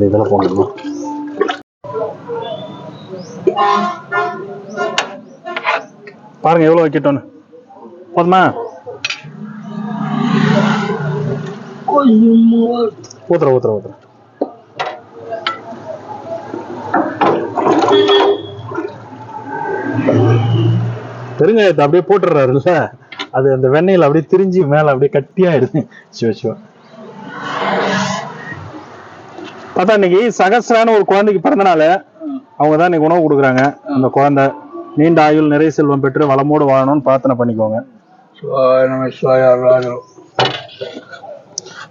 இதெல்லாம் போடணுமா? பாருங்க எவ்வளோ வைக்கட்டோன்னு. போதுமா? ஊத்துற பெருங்காயத்தை அப்படியே போட்டுறாருல்ல, அது அந்த வெண்ணெயில அப்படியே திரிஞ்சு மேல அப்படியே கட்டியாயிடுது. சிவா பார்த்தா இன்னைக்கு சகஸ்ரான்னு ஒரு குழந்தைக்கு பிறந்தனால அவங்க தான் இன்னைக்கு உணவு கொடுக்குறாங்க. அந்த குழந்தை நீண்ட ஆயுள் நிறைய செல்வம் பெற்று வளமோடு வாழணும்னு பிரார்த்தனை பண்ணிக்கோங்க.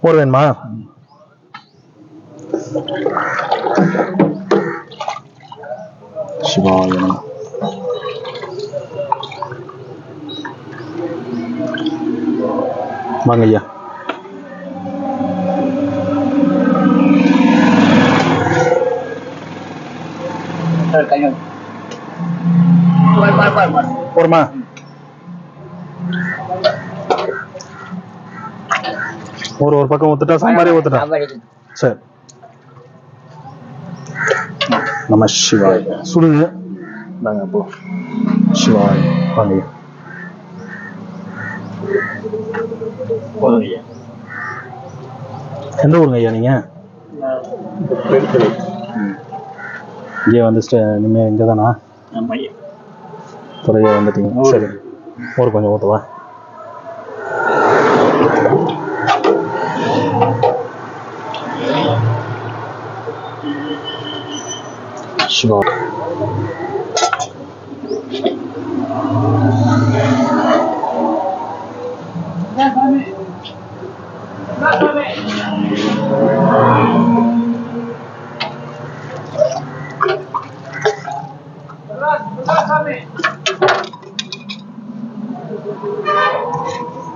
ஒரு வேணுமா? சிவாய நம. வாங்க ஐயா. போருமா? ஒரு பக்கம் ஊத்துட்டா சாம்பாரே ஊத்துட்டா. சரி. நம சிவாய. சுடுங்க. நாங்க போ. சிவாய. வாங்க. எந்த ஊருங்க ஐயா நீங்க? இங்கே வந்துட்டு இனிமே இங்கே தானா? துறையா வந்துட்டீங்க. சரி, ஒரு கொஞ்சம் ஊற்றுவா. சிவா.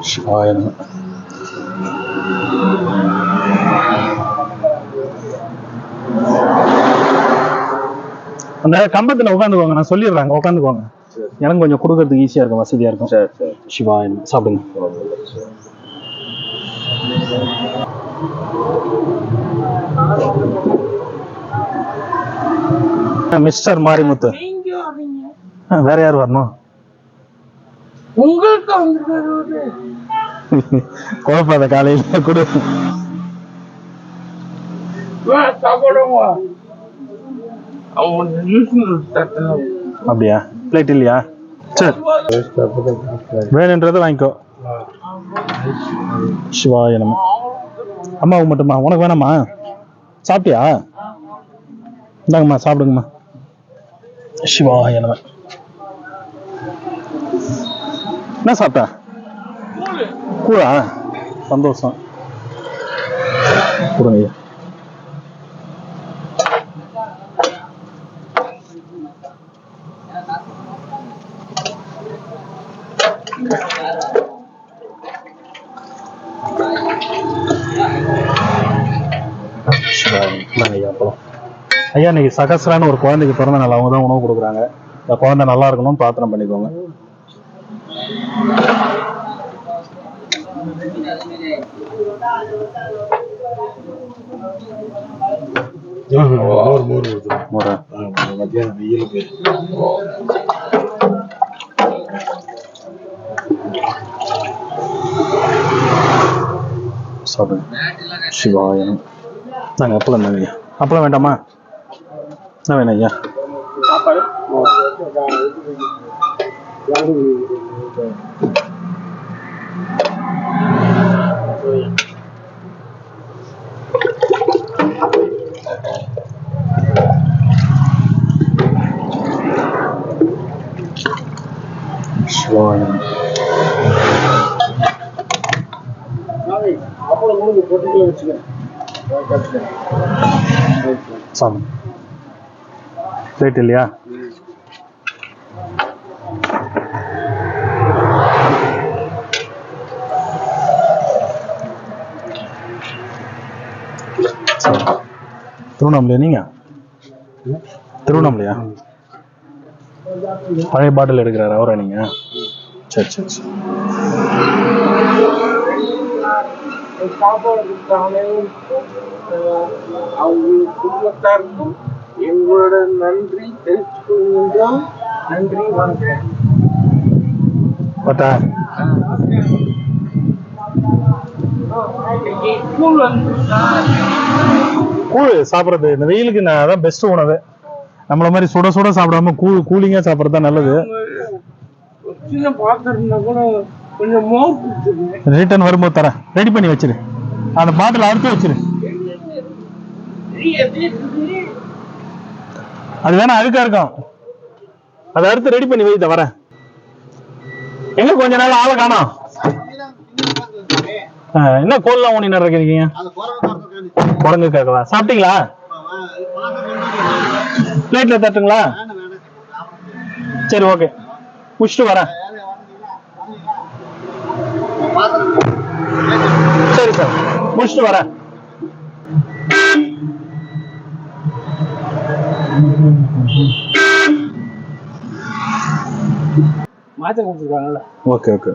சிவாய நம. அந்த கம்பத்துல உட்காந்துக்கோங்க, நான் சொல்லிடுறாங்க. உட்காந்துக்கோங்க, எனக்கு கொஞ்சம் கொடுக்கறதுக்கு ஈஸியா இருக்கும், வசதியா இருக்கும். சிவாய நம. சாப்பிடுங்க. மிஸ்டர் மாரிமுத்து. வேற யார் வரணும்? உங்களுக்கு குழப்பாத, காலையில கொடு. அப்படியா? பிளேட் இல்லையா? சரி, வேணுன்றதை வாங்கிக்கோ. சிவாய நம. அம்மாவுக்கு மட்டுமா? உனக்கு வேணாமா? சாப்பிட்டியா? இந்தாங்கம்மா, சாப்பிடுங்கம்மா. சிவாய நம. என்ன சாப்பிட்டா? கூழா? சந்தோஷம். கொடுங்க. ஐயா, இன்னைக்கு சகஸ்ரான்னு ஒரு குழந்தைக்கு பிறந்த நாள். அவங்க தான் உணவு கொடுக்குறாங்க. இந்த குழந்தை நல்லா இருக்கணும்னு பிரார்த்தனை பண்ணிக்கோங்க. சிவாயம். நாங்க அப்பளம் தாங்க ஐயா. அப்பளம் வேண்டாமா? என்ன வேணும் ஐயா? சிவாயம். பிளேட் இல்லையா? திருவண்ணாமலையா நீங்க? திருவண்ணாமலையா? பழைய பாட்டில் எடுக்கிறாரு அவரா நீங்க? சரி சரி சரி. சாப்பாடு கொடுத்த அனைவருக்கும் அவங்க குடும்பத்தாருக்கும் எங்களோட நன்றி தெரிவித்துக் கொள்கின்றோம். நன்றி, வணக்கம். கூழ் சாப்பிடுறது இந்த வெயிலுக்கு அதான் பெஸ்ட் உணவு. நம்மள மாதிரி சுட சுட சாப்பிடாம கூலிங்கா சாப்பிடுறது தான் நல்லது. ரிட்டர்ன் வரும்போது தரேன், ரெடி பண்ணி வச்சிரு. அந்த பாட்டில் அறுத்து வச்சிரு. அது வேணா அழுக்கா இருக்கும், அதை அறுத்து ரெடி பண்ணி வை. வரேன். எங்க கொஞ்ச நாள் ஆளை காணோம். என்ன கோல்லாம் ஊனி நடக்கிறீங்க? குரங்கு கேட்கவா? சாப்பிட்டீங்களா? பிளேட்ல தட்டுங்களா? சரி, ஓகே, முடிச்சுட்டு வரேன். சரி சார், முடிச்சுட்டு வரேன். மாத்திரை கொடுத்துருக்காங்கல்ல. Okay okay.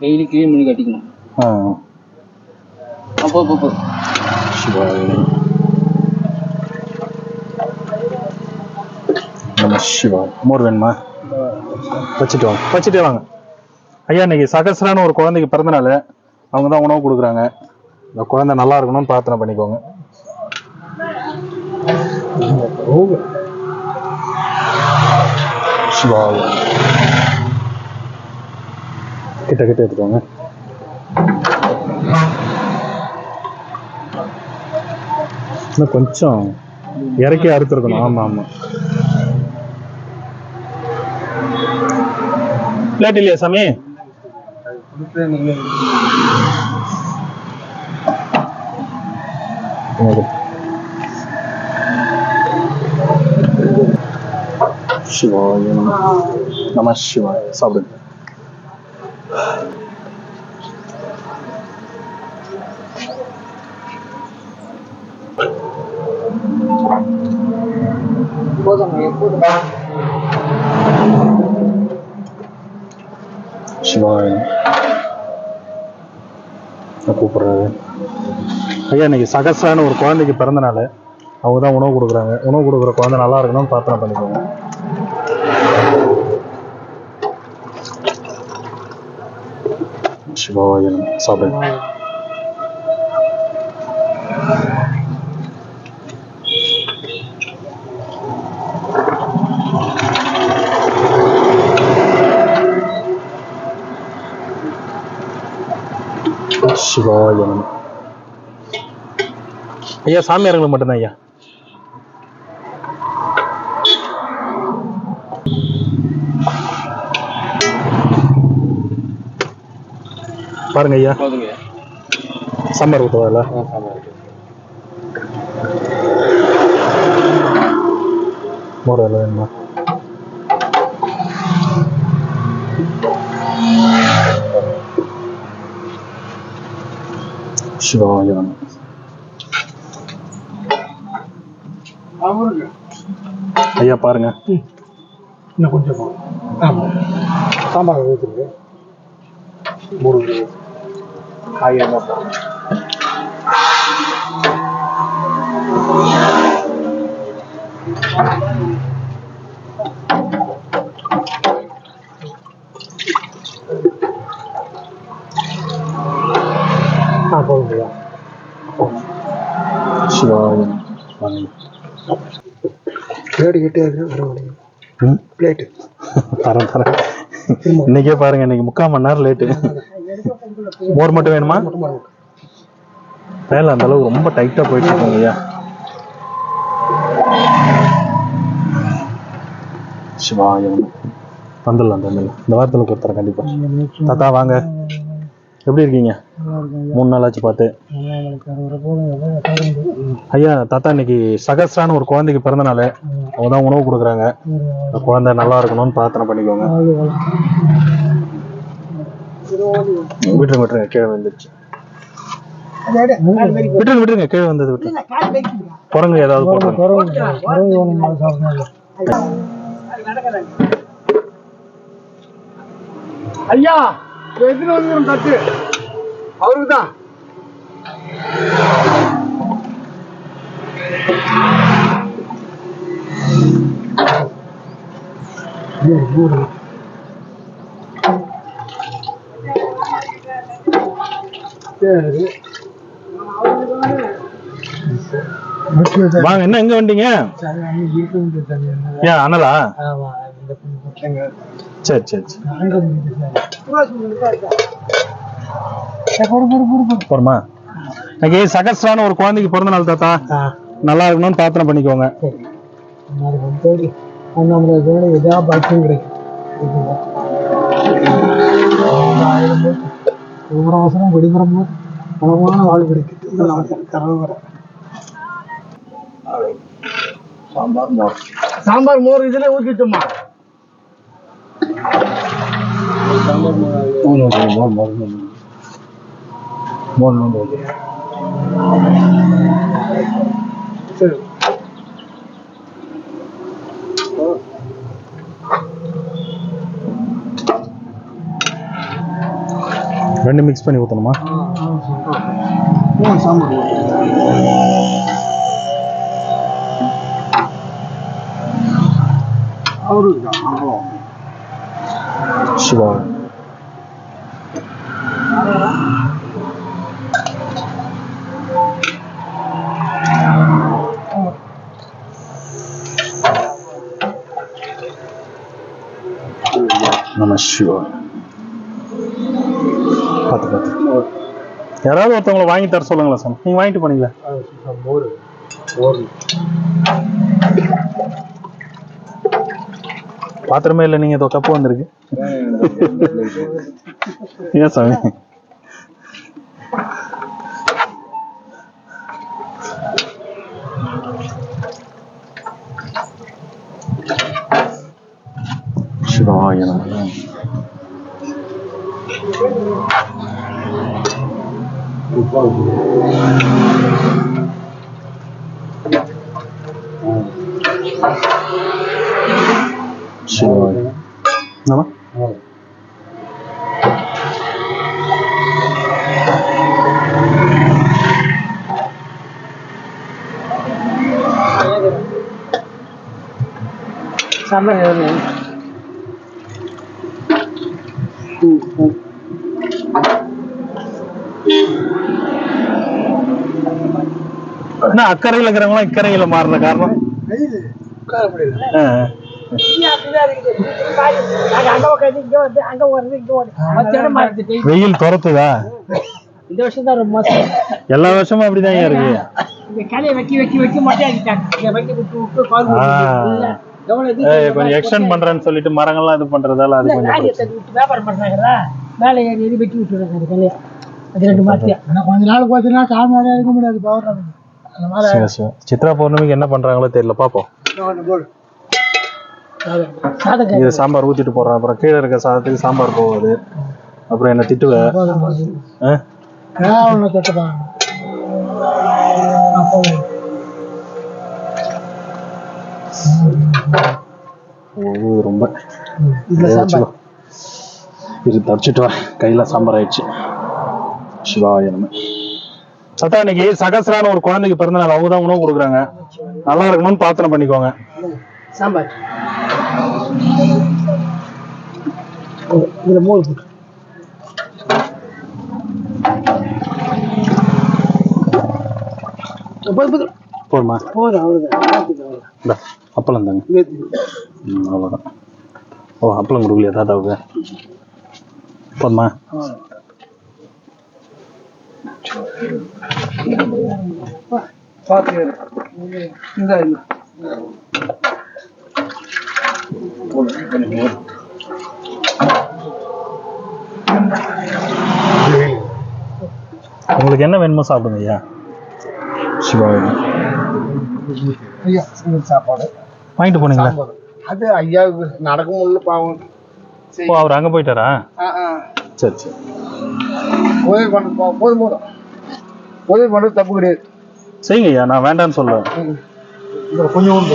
டெய்லி கிளீன் பண்ணி கட்டிக்கணும். சிவா, மோர் வேணுமா? வச்சுட்டு வாங்க, வச்சுட்டே வாங்க. ஐயா, இன்னைக்கு சகஸ்ரான்னு ஒரு குழந்தைக்கு பிறந்தனால அவங்க தான் உணவு கொடுக்குறாங்க. இந்த குழந்தை நல்லா இருக்கணும்னு பிரார்த்தனை பண்ணிக்கோங்க. சிவா, கிட்ட கிட்ட எடுத்துக்கோங்க. இன்னும் கொஞ்சம் இறக்கி அறுத்துருக்கணும். ஆமா ஆமா. பிளேட் இல்லையா சாமி? சிவாய நம சிவாய. சாப்பிடுங்க. சிவாய கூப்பிடுறது. ஐயா, இன்னைக்கு சகஸ்ரான்னு ஒரு குழந்தைக்கு பிறந்தனால அவங்க தான் உணவு கொடுக்குறாங்க. உணவு கொடுக்குற குழந்தை நல்லா இருக்கணும்னு பிரார்த்தனை பண்ணிக்கோங்க. சிவாய சாப்பிடுங்க. சிவாய ஐயா, சாமியார்களுக்கு மட்டும்தான் ஐயா. பாருங்க ஐயா, சாம்பார் ஊற்றுவாங்கல்ல. மோர் எல்லாம் வேணுமா? சிவாய ஐயா, பாருங்க. இன்னும் கொஞ்சம் சாம்பார் ஊற்றுங்க. மூணு காயெல்லாம் போதுங்களா? சிவாய பிளேட்டு கெட்டியா இருக்கு. பிளேட்டு தரேன் தரேன். இன்னைக்கே பாருங்க, இன்னைக்கு 3/4 மணி நேரம் லேட்டு. மோர் மட்டும் வேணுமா? வேலை அந்த அளவுக்கு ரொம்ப டைட்டா போயிட்டு இருக்கோங்க ஐயா. சிவாயம் வந்துடலாம் தம்பி, இந்த வாரத்தில் கொடுத்துறேன் கண்டிப்பா. தாத்தா வாங்க, எப்படி இருக்கீங்க? 3 நாள் ஆச்சு பார்த்து. ஐயா, தாத்தா இன்னைக்கு சகஸ்ரான்னு ஒரு குழந்தைக்கு பிறந்தனால அவங்க தான் உணவு கொடுக்குறாங்க. அந்த குழந்தை நல்லா இருக்கணும்னு பிரார்த்தனை பண்ணிக்கோங்க. விட்டுருங்க, கீழே வந்துருச்சு. விட்டுருங்க, கீழே வந்தது விட்டு. குரங்கு ஏதாவது ஐயா, தட்டு அவருக்கு தான். சரி வாங்க, என்ன எங்க வந்தீங்க? ஏன் அனலா? சரி சரி போறமா. இன்னைக்கு சகஸ்ரான ஒரு குழந்தைக்கு பிறந்த நாள் தாத்தா. நல்லா இருக்கணும்னு பிரார்த்தனை பண்ணிக்கோங்க. ஒவ்வொரு அவசரம் குடிமரமும் பலமான வாழ் கிடைக்கும். சாம்பார் மோர் இதுல ஊத்திட்டுமா? சரி ரெண்டு மிக்ஸ் பண்ணி ஊற்றணுமா? சாம்பார் அவரு சிவா. நம சிவா. யாராவது ஒருத்தவங்களை வாங்கி தர சொல்லுங்களா சார்? நீங்க வாங்கிட்டு போனீங்களா? பாத்திரமே இல்லை, நீங்க ஏதோ கப்பு வந்திருக்கு. ஏன் சாமி? சிவாய நமः. சிவாய நமः. என்ன அக்கறையில் இருக்கிறவங்களாம் இக்கரையில மாறுற காரணம்? வெயில் துரத்துதா? இந்த வருஷம் தான் ரொம்ப மோசம். எல்லா வருஷமும் அப்படிதான் இருக்கு. இந்த கலையை வெக்கி வெக்கி வெக்கி மொட்டை ஆக்கிட்டாங்க. கொஞ்சம் எக்ஸ்டெண்ட் பண்றேன்னு சொல்லிட்டு மரங்கள்லாம் இது பண்றதால அது வியாபாரம் பண்றாங்களா, மேலே ஏறி வெட்டி விட்டுறாங்க அந்த கலையை. அது 2 மாத்தியா கொஞ்ச நாள் போச்சுன்னா காமியாக இருக்க முடியாது. பவர் சித்ரா பௌர்ணமிக்கு என்ன பண்றாங்களோ தெரியல, பாப்போம். இது சாம்பார் ஊத்திட்டு போடுறேன், அப்புறம் கீழே இருக்க சாதத்துக்கு சாம்பார் போகுது, அப்புறம் என்ன திட்டுவேன். ரொம்ப இது தடிச்சிட்டு வா, கையில சாம்பார் ஆயிடுச்சு. சிவாய நமः. சத்தா, இன்னைக்கு சகஸ்ரான ஒரு குழந்தைக்கு பிறந்த நாள். அவங்க தான் உணவு கொடுக்குறாங்க. நல்லா இருக்கணும்னு பிரார்த்தனை பண்ணிக்கோங்க. சாம்பார் இதுல மோர் போதுமா? போதும், அவ்வளவுதான். அப்பளம் தாங்க. அவ்வளோதான். ஓ, அப்பளம் கொடுக்கலையா தாத்தாவுக்கு? போதுமா? உங்களுக்கு என்ன வேணுமோ சாப்பிடுங்க ஐயா. சிவாய ஐயா சாப்பாடு வாங்கிட்டு போனீங்களா? அது ஐயா நடக்க முடியல பாவம். ஓ, அவர் அங்க போயிட்டாரா? சரி சரி. உதவி பண்ண போதும் போதும். உதவி பண்றது தப்பு கிடையாது. செய்யுங்க ஐயா, நான் வேண்டான்னு சொல்லுவேன். கொஞ்சம்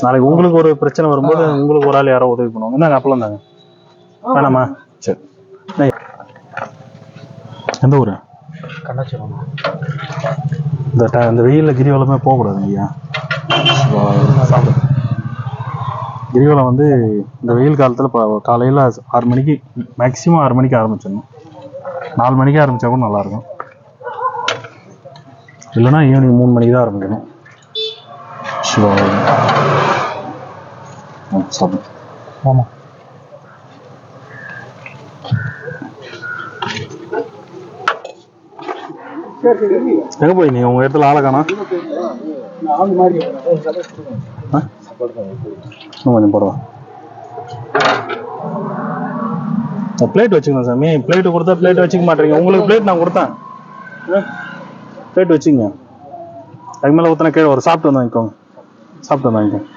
நாளைக்கு உங்களுக்கு ஒரு பிரச்சனை வரும்போது உங்களுக்கு ஒரு ஆள் யாரோ உதவி பண்ணுவாங்க. என்னங்க அப்பளம் தாங்க, வேணாமா? சரி. எந்த ஊரு? கண்ணாச்சிரம். இந்த வெயில்ல கிரிவலமே போகக்கூடாது ஐயா. சாப்பிடு. கிரிவலம் வந்து இந்த வெயில் காலத்தில் இப்போ காலையில் 6 மணிக்கு மேக்ஸிமம் 6 மணிக்கு ஆரம்பிச்சிடணும். 4 மணிக்கு ஆரம்பித்தா கூட நல்லாயிருக்கும். இல்லைன்னா ஈவினிங் 3 மணிக்கு தான் ஆரம்பிக்கணும். சாப்பிடு. ஆமாம். எங்கே போய் நீங்கள் உங்கள் இடத்துல ஆளை காணோம்? இன்னும் கொஞ்சம் போடுவா. பிளேட் வச்சுக்கணும் சாமி. பிளேட்டு கொடுத்தா பிளேட் வச்சுக்க மாட்டேங்க. உங்களுக்கு பிளேட் நான் கொடுத்தேன். பிளேட் வச்சுங்க. அதுக்கு மேலே ஊற்றினா கீழே ஒரு சாப்பிட்டு வந்து வாங்கிக்கோங்க. சாப்பிட்டு வந்து வாங்கிக்கோங்க.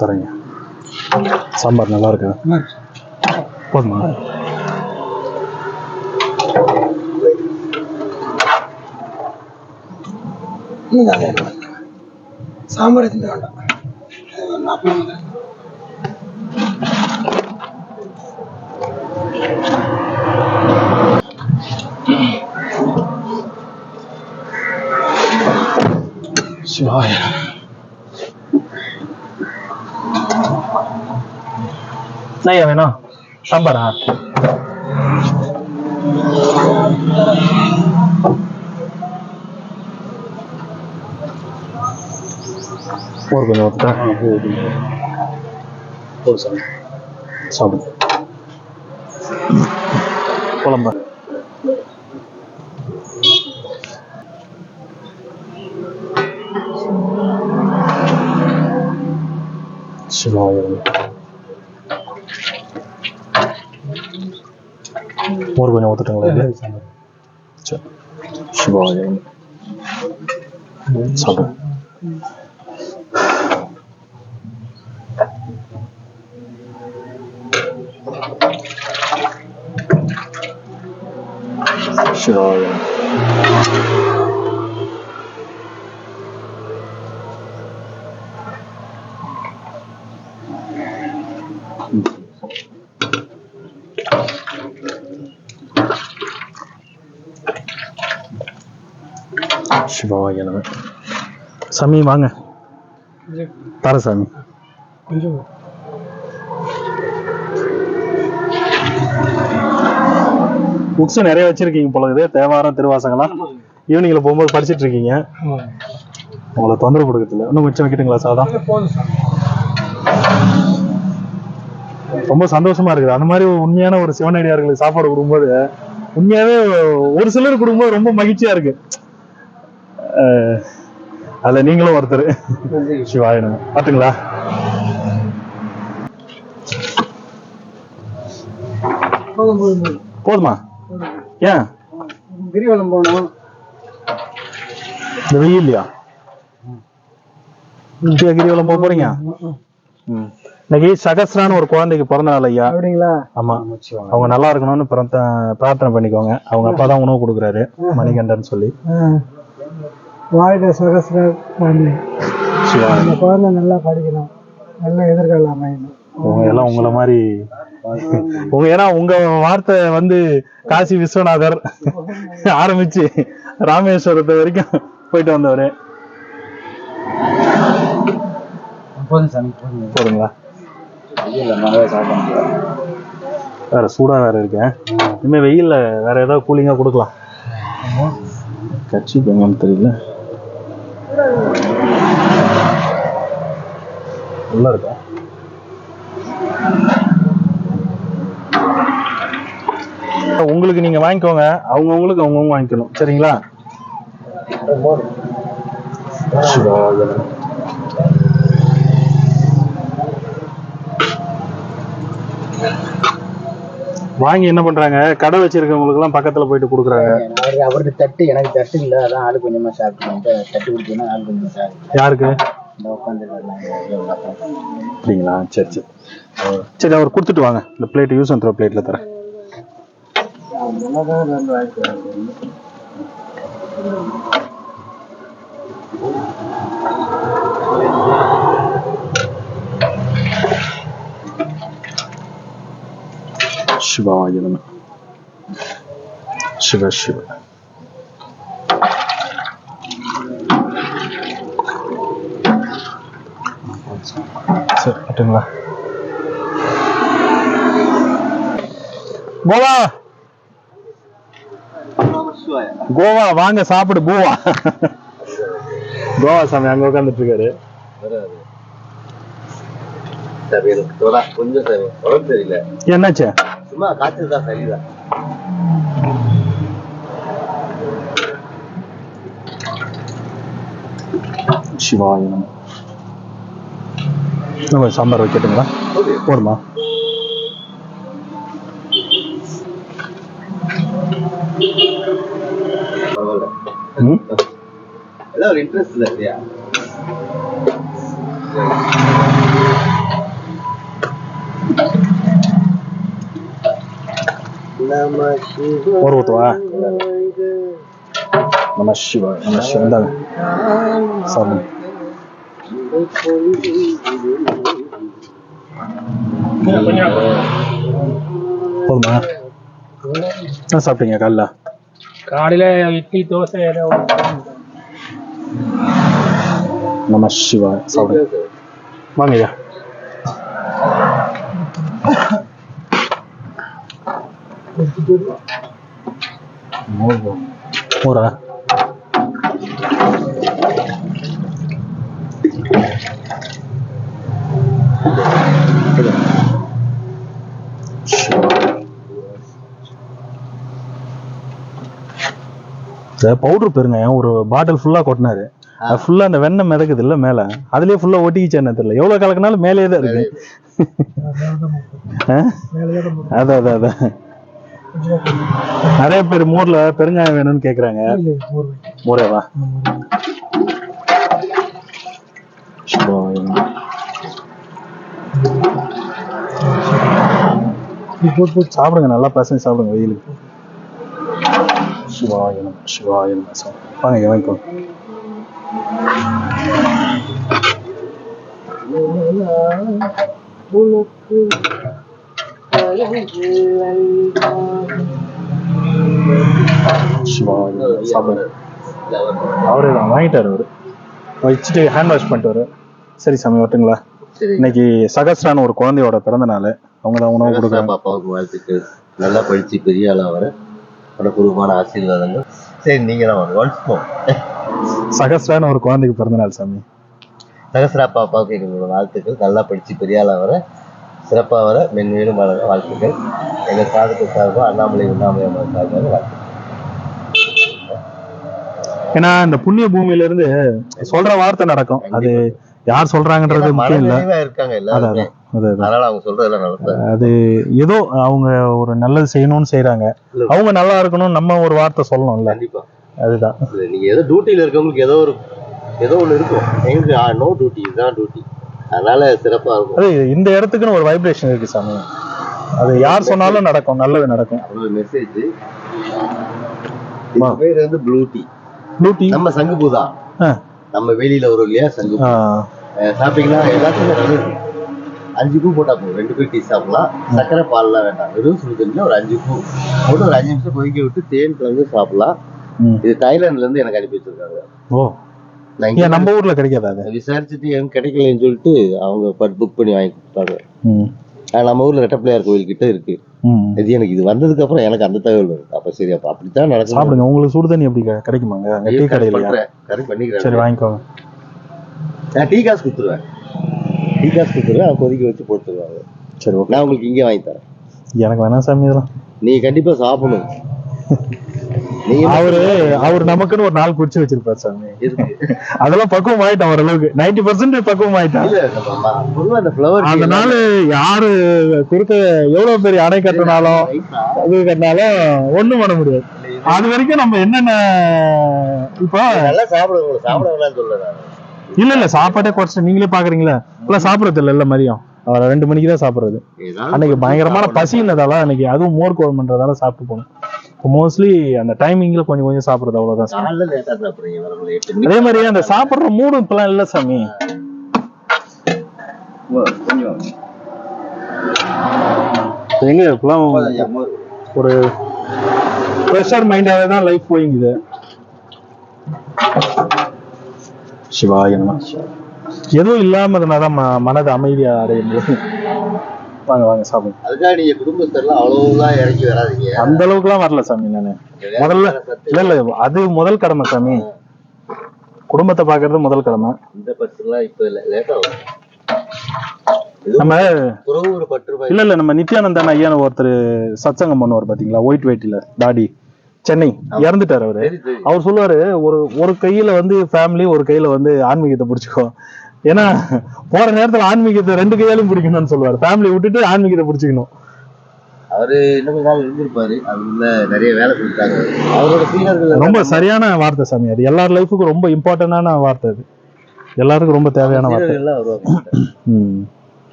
தரேங்க. சாம்பார் நல்லா இருக்கு. போதுமா? சாம்பார் எதுவுமே வேண்டாம். சிவாய. நையா வேணும்? சாம்பாரா? ஒரு கொஞ்சம் ஊற்றுட்டேன். ஒரு சாப்பிடு. குழம்பு சிவாய. மோர் கொஞ்சம் ஊற்றுட்டுங்களா? சரி. சிவாய. சாப்பிடு. சிவாய. சிவாய நம. சாமி வாங்க. தர சாமி. கொஞ்சம் புக்ஸ் நிறைய வச்சிருக்கீங்க போல இருக்குது. தேவாரம் திருவாசகம்லாம் ஈவினிங்ல போகும்போது படிச்சுட்டு இருக்கீங்க. உங்களை தொந்தரவு கொடுக்கறதில்ல. இன்னும் மிச்சம் வைக்கிட்டுங்களா சாதம்? ரொம்ப சந்தோஷமா இருக்குது. அந்த மாதிரி உண்மையான ஒரு சிவனடியார்களுக்கு சாப்பாடு கொடுக்கும்போது உண்மையாவே ஒரு சிலர் கொடுக்கும்போது ரொம்ப மகிழ்ச்சியா இருக்கு. அதுல நீங்களும் ஒருத்தர். சிவாயனம் பாத்துங்களா? போதுமா? ஏன் கிரிவலம் போகணும் இந்த வெயில்லையா? கிரிவலம் போக போறீங்க? இன்னைக்கு சகஸ்ரான்னு ஒரு குழந்தைக்கு பிறந்த நாள் ஐயா. அப்படிங்களா? ஆமா. அவங்க நல்லா இருக்கணும்னு பிரார்த்தனை பண்ணிக்கோங்க. அவங்க அப்பா தான் உணவு கொடுக்குறாரு, மணிகண்டன் சொல்லி. வாழ்க்கை சகஸ்ர குழந்தை. அந்த குழந்தை நல்லா படிக்கணும், நல்ல எதிர்காலம் அமையணும். உங்க எல்லாம் உங்களை மாதிரி ஏன்னா உங்க வார்த்தை வந்து காசி விஸ்வநாதர் ஆரம்பிச்சு ராமேஸ்வரத்தை வரைக்கும் போயிட்டு வந்தவரு. போதுங்களா? வேற சூடா வேற இருக்கேன். இனிமே வெயில்ல வேற ஏதாவது கூலிங்கா கொடுக்கலாம். கட்சி எங்கன்னு தெரியல. நல்லா இருக்கா? உங்களுக்கு நீங்க வாங்கிக்கோங்க, அவங்கவுங்களுக்கு அவங்கவுங்க வாங்கிக்கணும். சரிங்களா? வாங்கி என்ன பண்றாங்க, கடை வச்சிருக்கவங்களுக்கு எல்லாம் பக்கத்துல போயிட்டு கொடுக்குறாங்க. அவருக்கு தட்டு, எனக்கு தட்டு இல்ல, அதான் ஆளு கொஞ்சமா சாப்பிட்டு தட்டு குடிச்சோன்னா ஆளு கொஞ்சமா சாப்பிட்டு. யாருக்கு? அப்படிங்களா? சரி சரி சரி, அவர் கொடுத்துட்டு வாங்க. இந்த பிளேட் யூஸ் பண்ற பிளேட்ல தரேன். சிவாய நம. சிவ சிவ. சரி கட்டுங்களா? கோவா கோவா வாங்க சாப்பிடு. பூவா கோவா சாமி அங்க உட்காந்துட்டு இருக்காரு. கொஞ்சம் உடம்பு தெரியல. என்னாச்சு? சும்மா காய்ச்சல் தான், சரிதான். சிவாய நம. சாம்பார் வைக்கட்டுங்களா? போடுமா? எல்லாம் ஒரு இன்ட்ரெஸ்ட் இல்லை இல்லையா? ஒரு ஊத்துவா? நம சிவாய நம சிவாய. இந்தாங்க சாமி. போதுமா? என்ன சாப்பிட்டீங்க காலைல? காலையில இட்லி தோசை ஏதோ. நம சிவாய. சாப்பிடுங்க. வாங்க ஐயா. மோரா? பவுடர் பெருங்க ஒரு பாட்டில் ஃபுல்லா கொட்டினாரு. ஃபுல்லா அந்த வெண்ணெய் மிதக்குது இல்ல மேல, அதுலயே ஃபுல்லா ஒட்டிக்கிச்சு. என்ன தெரியல, எவ்வளவு கலக்கினாலும் மேலேயே தான் இருக்கு. அதான் அதான் அதான். நிறைய பேர் மோர்ல பெருங்காயம் வேணும்னு கேக்குறாங்க. மோரேவா? சாப்பிடுங்க, நல்லா பசங்க சாப்பிடுங்க வெயிலுக்கு. சிவாயனம் சிவாயனம். வாங்க வாங்கிக்கோ. அவரே தான் வாங்கிட்டாரு. அவரு வச்சுட்டு ஹேண்ட் வாஷ் பண்ணிட்டு வரு. சரி சாமி வரட்டுங்களா? இன்னைக்கு சகஸ்ரான ஒரு குழந்தையோட பிறந்த நாள். அவங்க தான் உணவு கொடுக்குறாங்க. பாப்பாவுக்கு வாழ்த்துக்கள். நல்லா படிச்சு பெரிய ஆளா வர மனப்பூர்வமான ஆசீர்வாதங்கள். சரி, நீங்க தான் சகஸ்ரான ஒரு குழந்தைக்கு பிறந்த நாள் சாமி. சகஸ்ரா பாப்பாவுக்கு எங்களோட வாழ்த்துக்கள். நல்லா படிச்சு பெரிய ஆளா வர, சிறப்பா வர, மென்மேலும் வளர வாழ்த்துக்கள். எங்க சாதத்தை சார்பாக அண்ணாமலை உண்ணாமலை சார்பாக வாழ்த்துக்கள். ஏன்னா இந்த புண்ணிய பூமியில இருந்து சொல்ற வார்த்தை நடக்கும். அது யார் சொல்றாங்கன்றது முக்கியம் இல்ல. இருக்காங்க எல்லாரும், அதனால அவங்க சொல்றதெல்லாம் நடக்கும். அது ஏதோ அவங்க ஒரு நல்லது செய்யணும்னு செய்யறாங்க. அவங்க நல்லா இருக்கணும், நம்ம ஒரு வார்த்தை சொல்லணும்ல. கண்டிப்பா. அதுதான். நீங்க ஏதோ டியூட்டில இருக்கவங்களுக்கு ஏதோ ஒண்ணு இருக்கும். எங்களுக்கு நோ டியூட்டி, இதுதான் டியூட்டி. அதனால சிறப்பா இருக்கும். அது இந்த இடத்துக்குன்னு ஒரு வைப்ரேஷன் இருக்கு சாமி. அது யார் சொன்னாலும் நடக்கும், நல்லது நடக்கும். ஒரு மெசேஜ். பேர் வந்து ப்ளூ டீ. ப்ளூ டீ நம்ம சங்குப்பூ தான். நம்ம வெளியில வரும் இல்லையா சங்குப்பூ, சாப்பிட்டீங்கன்னா எல்லாத்துக்கும் 5 பூ போட்டா போதும். 2 பேர் டீ சாப்பிடலாம். சக்கரை பால்லாம் வேண்டாம். வெறும் சுடு தண்ணில ஒரு 5 பூ போட்டு ஒரு 5 நிமிஷம் கொதிக்க விட்டு தேன் கலந்து சாப்பிடலாம். இது தாய்லாந்துல இருந்து எனக்கு அனுப்பி வச்சிருக்காங்க. ஓ, நம்ம ஊர்ல கிடைக்காது. அதை விசாரிச்சுட்டு எனக்கு கிடைக்கலன்னு சொல்லிட்டு அவங்க புக் பண்ணி வாங்கி கொடுத்தாங்க. நம்ம ஊர்ல ரெட்டப்பிள்ளையார் கோயில் கிட்ட இருக்கு. இது எனக்கு இது வந்ததுக்கு அப்புறம் எனக்கு அந்த தகவல் வருது. அப்ப சரி, அப்ப அப்படித்தான் நடக்கும். சாப்பிடுங்க. உங்களுக்கு சுடு தண்ணி எப்படி கிடைக்குமாங்க? டீ கடையில பண்ணிக்கிறேன். சரி வாங்கிக்கோங்க. நான் டீ காசு கொடுத்துருவேன். கொதிக்க வச்சு போட்டுருவாங்க. சரி, நான் உங்களுக்கு இங்கே வாங்கி தரேன். எனக்கு வேணாம் சாமி இதெல்லாம். நீ கண்டிப்பா சாப்பிடணும். நீங்க அவரு நமக்குன்னு ஒரு நாள் குறிச்சு வச்சிருப்பாரு சாமி. அதெல்லாம் பக்குவம் ஆயிட்டான் ஓரளவுக்கு 90% பக்குவம் ஆயிட்டான். பொதுவா இந்த ஃப்ளவர் அந்த நாள் யாரு குறுக்க எவ்வளவு பெரிய அணை கட்டினாலும் அது கட்டினாலும் ஒண்ணும் பண்ண முடியாது. அது வரைக்கும் நம்ம என்னென்ன இப்போ நல்லா சாப்பிடலாம் சொல்ல. இல்ல சாப்பாட்டே குறைச்சு நீங்களே பாக்குறீங்களா, இப்பெல்லாம் சாப்பிடறது இல்ல மதியம் 2 மணிக்கு தான் சாப்பிடுறது. அன்னைக்கு பயங்கரமான பசினதால அன்னைக்கு அதுவும் மோர் குழம்புன்றதால சாப்பிட்டு போனோம். மோஸ்ட்லி அந்த டைமிங்ல கொஞ்சம் கொஞ்சம் சாப்பிடுறது அவ்வளவுதான். அதே மாதிரி அந்த சாப்பிடுற மூடு இப்பெல்லாம் இல்ல சாமி. எங்க இப்பெல்லாம் ஒரு ப்ரெஷர் மைண்டாவே தான் லைஃப் போயிங்குது. சிவாய நம. எதுவும் இல்லாம இருந்தாதான் மனது அமைதியா அடையும். வாங்க வாங்க சாப்பிடுங்க. அதுக்காக நீங்க குடும்பத்தெல்லாம் அவ்வளவுலாம் இறக்கி வராதீங்க. அந்த அளவுக்கு எல்லாம் வரல சாமி நானு. முதல்ல இல்ல அது முதல் கடமை சாமி. குடும்பத்தை பாக்குறது முதல் கடமை. இந்த பற்றுலாம் இப்ப லேட்டா நம்ம இல்ல இல்ல நம்ம நித்யானந்தன் ஐயான்னு ஒருத்தர் சத்சங்கம் பண்ணுவார் பாத்தீங்களா, ஒயிட் வெயிட்ல தாடி, சென்னை, இறந்துட்டாரு அவரு. அவர் சொல்லுவாரு ஒரு கையில வந்து ஃபேமிலி, ஒரு கையில வந்து ஆன்மீகத்தை பிடிச்சிக்கோ. ஏன்னா போற நேரத்துல ஆன்மீகத்தை 2 கையாலையும் பிடிக்கணும்னு சொல்லுவாரு. ஃபேமிலி விட்டுட்டு ஆன்மீகத்தை பிடிச்சிக்கணும். அவரு இன்னும் நாள் இருந்திருப்பாரு. அதுல நிறைய வேலை கொடுத்தாங்க அவரோட சீனர்கள். ரொம்ப சரியான வார்த்தை சாமி. அது எல்லார் லைஃபுக்கும் ரொம்ப இம்பார்ட்டன்டான வார்த்தை. அது எல்லாருக்கும் ரொம்ப தேவையான வார்த்தை.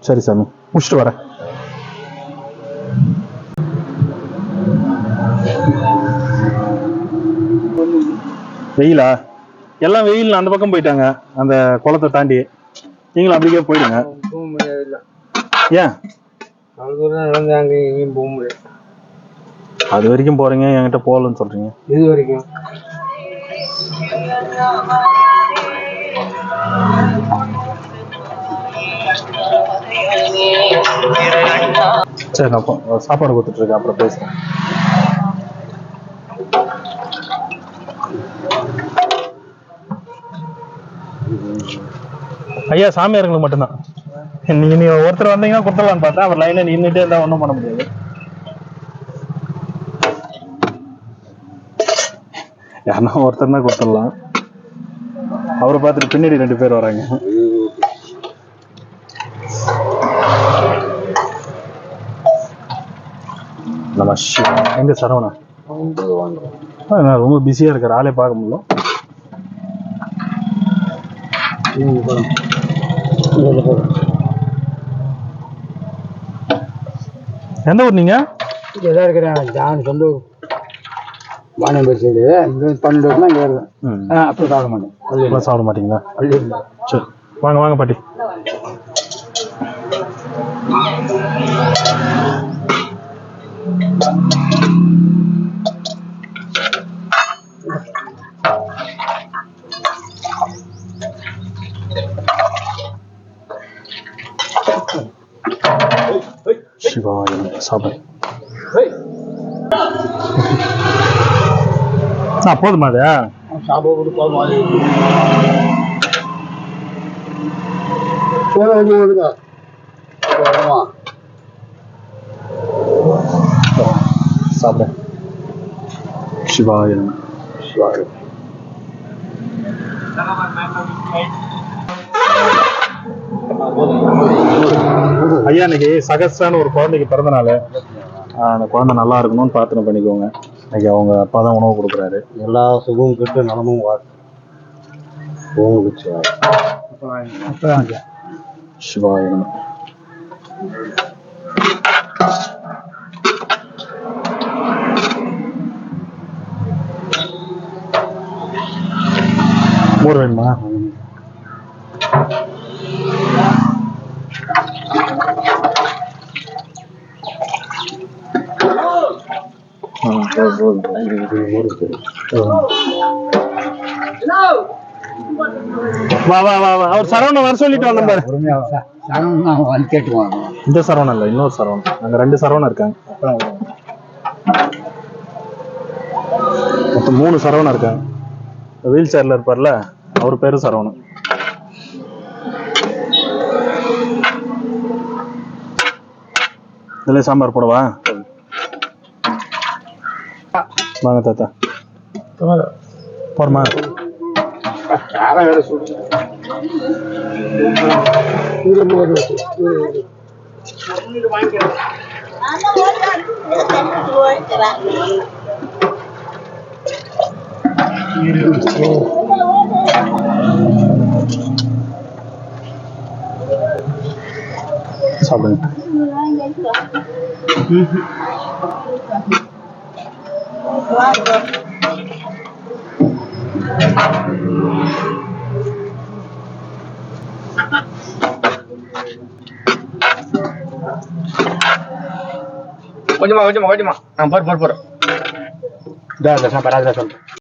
சரி சாமி, முடிச்சுட்டு வரேன். வெயிலா? எல்லாம் வெயில் அந்த பக்கம் போயிட்டாங்க, அந்த குளத்தை தாண்டி. நீங்களும் அப்படியே போயிடுங்க. ஏன் போக முடியாது? அது வரைக்கும் போறீங்க, என்கிட்ட போகலன்னு சொல்றீங்க. இது வரைக்கும் சரி, நான் சாப்பாடு கொடுத்துட்டு இருக்கேன், அப்புறம் பேசுறேன். ஐயா சாமியாருங்களுக்கு மட்டும்தான். நீ ஒருத்தர் வந்தீங்கன்னா கொடுத்துடலான்னு பார்த்தா அவர் லைன்ல நின்றுட்டே இருந்தா ஒன்றும் பண்ண முடியாது. யாருன்னா ஒருத்தர்னா கொடுத்துடலாம். அவரை பார்த்துட்டு பின்னாடி 2 பேர் வராங்க. நம்ம எங்க சரவணா ரொம்ப பிஸியா இருக்காரு, ஆளே பார்க்க முடியல. எந்த ஊர் நீங்க? இங்கே இருக்கிறேன். ஜான் சொந்த ஊர் வாணியம்பேரி சைடு. இங்கே 12 வருஷமா இங்கே இருக்கேன். அப்போ சாப்பிட மாட்டேன். சாப்பிட மாட்டீங்களா? சரி, வாங்க வாங்க பாட்டி. சிவாய சாப்பிடு. போதுமா? அது சாப்பிட போதுமா? சாப்பிட. சிவாய சிவாய. ஐயா, இன்னைக்கு சகஸ்ரான்னு ஒரு குழந்தைக்கு பிறந்த நாள். அந்த குழந்தை நல்லா இருக்கணும்னு பிரார்த்தனை பண்ணிக்கோங்க. இன்னைக்கு அவங்க அப்பா தான் உணவு கொடுக்குறாரு. எல்லா சுகமும் கிட்ட நலமும் சிவாய. மோர் வேணுமா? வா வா வா வா. அவர் சரவணன் வர சொல்லிட்டு வந்த பாரு. இந்த சரவணன் இல்ல, இன்னொரு சரவணன். அங்க 2 சரவணன் இருக்காங்க. மொத்தம் 3 சரவணன் இருக்காங்க. வீல் சேர்ல இருப்பார்ல, அவர் பேரு சரவணன். இதுல சாம்பார் போடவா? வாங்க தாத்தா போதும். போறமா காரம் வேற சூடு. இது போடு. சாப்பிடுங்க. கொஞ்சமா நான் போறேன். இந்த சாப்பாடு